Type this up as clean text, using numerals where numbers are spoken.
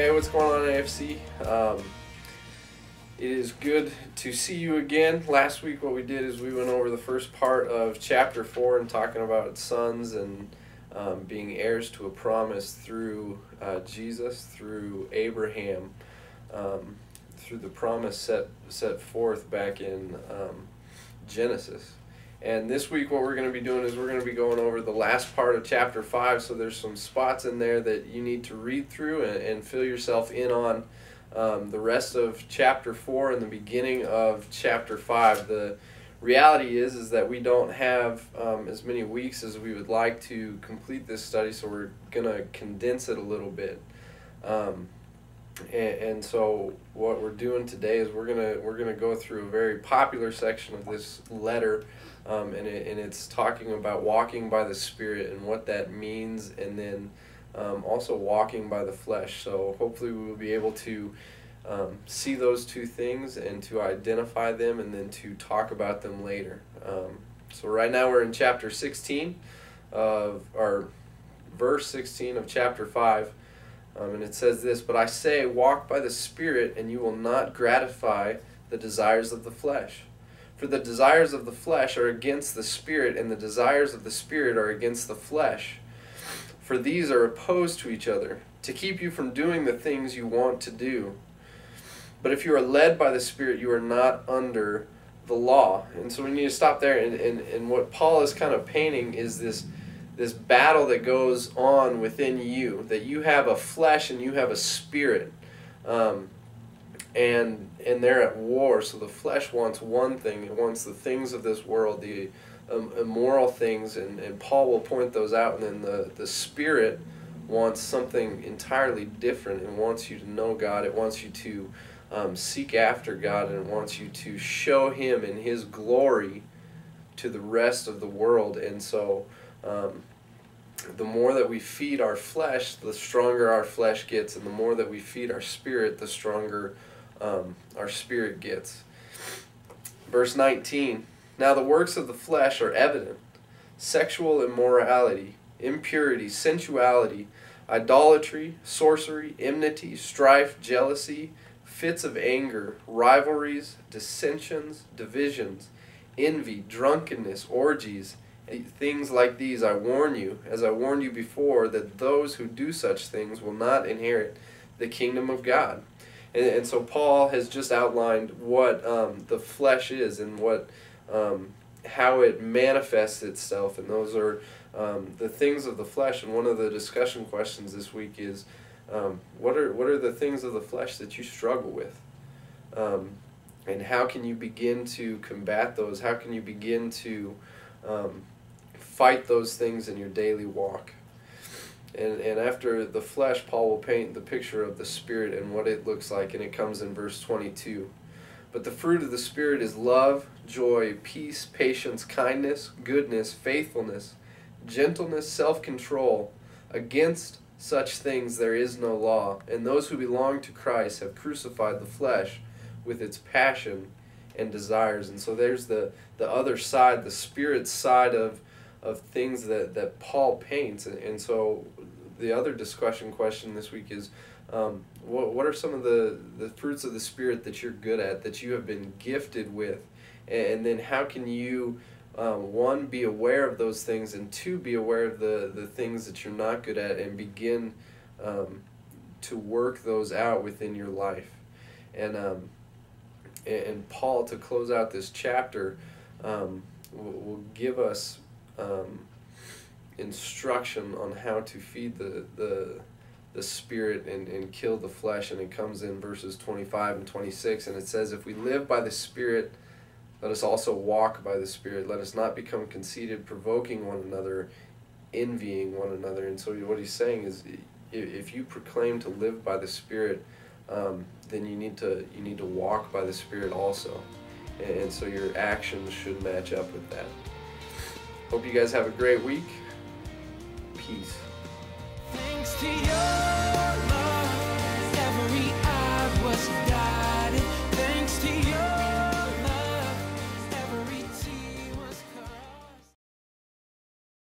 Hey, what's going on, AFC? It is good to see you again. Last week what we did is we went over the first part of chapter 4 and talking about sons and being heirs to a promise through Jesus, through Abraham, through the promise set forth back in Genesis. And this week what we're going to be doing is we're going to be going over the last part of chapter 5, so there's some spots in there that you need to read through and fill yourself in on. The rest of chapter 4 and the beginning of chapter 5. The reality is that we don't have as many weeks as we would like to complete this study, so we're going to condense it a little bit. And so what we're doing today is we're gonna go through a very popular section of this letter, and it's talking about walking by the Spirit and what that means, and then also walking by the flesh. So hopefully we will be able to see those two things and to identify them and then to talk about them later. So right now we're in chapter 16 or verse 16 of chapter 5. And it says this, "But I say, walk by the Spirit, and you will not gratify the desires of the flesh. For the desires of the flesh are against the Spirit, and the desires of the Spirit are against the flesh. For these are opposed to each other, to keep you from doing the things you want to do. But if you are led by the Spirit, you are not under the law." And so we need to stop there, and what Paul is kind of painting is this battle that goes on within you, that you have a flesh and you have a spirit, and they're at war. So the flesh wants one thing; it wants the things of this world, the immoral things, and Paul will point those out. And then the spirit wants something entirely different. It wants you to know God. It wants you to seek after God, and it wants you to show Him in His glory to the rest of the world. And so the more that we feed our flesh, the stronger our flesh gets, and the more that we feed our spirit, the stronger our spirit gets. Verse 19, "Now the works of the flesh are evident: sexual immorality, impurity, sensuality, idolatry, sorcery, enmity, strife, jealousy, fits of anger, rivalries, dissensions, divisions, envy, drunkenness, orgies. Things like these I warn you, as I warned you before, that those who do such things will not inherit the kingdom of God." And so Paul has just outlined what the flesh is and what how it manifests itself, and those are the things of the flesh. And one of the discussion questions this week is, what are the things of the flesh that you struggle with? And how can you begin to combat those? How can you begin to fight those things in your daily walk? And after the flesh, Paul will paint the picture of the Spirit and what it looks like, and it comes in verse 22. "But the fruit of the Spirit is love, joy, peace, patience, kindness, goodness, faithfulness, gentleness, self-control. Against such things there is no law. And those who belong to Christ have crucified the flesh with its passion and desires." And so there's the other side, the Spirit side of things that Paul paints. And so the other discussion question this week is, what are some of the fruits of the Spirit that you're good at, that you have been gifted with? And then how can you, one, be aware of those things, and two, be aware of the things that you're not good at, and begin to work those out within your life. And Paul, to close out this chapter, will give us instruction on how to feed the Spirit and kill the flesh. And it comes in verses 25 and 26, and it says, "If we live by the Spirit, let us also walk by the Spirit. Let us not become conceited, provoking one another, envying one another." And so what he's saying is, if you proclaim to live by the Spirit, then you need to walk by the Spirit also, and so your actions should match up with that. Hope you guys have a great week. Peace. Thanks to your love, every eye was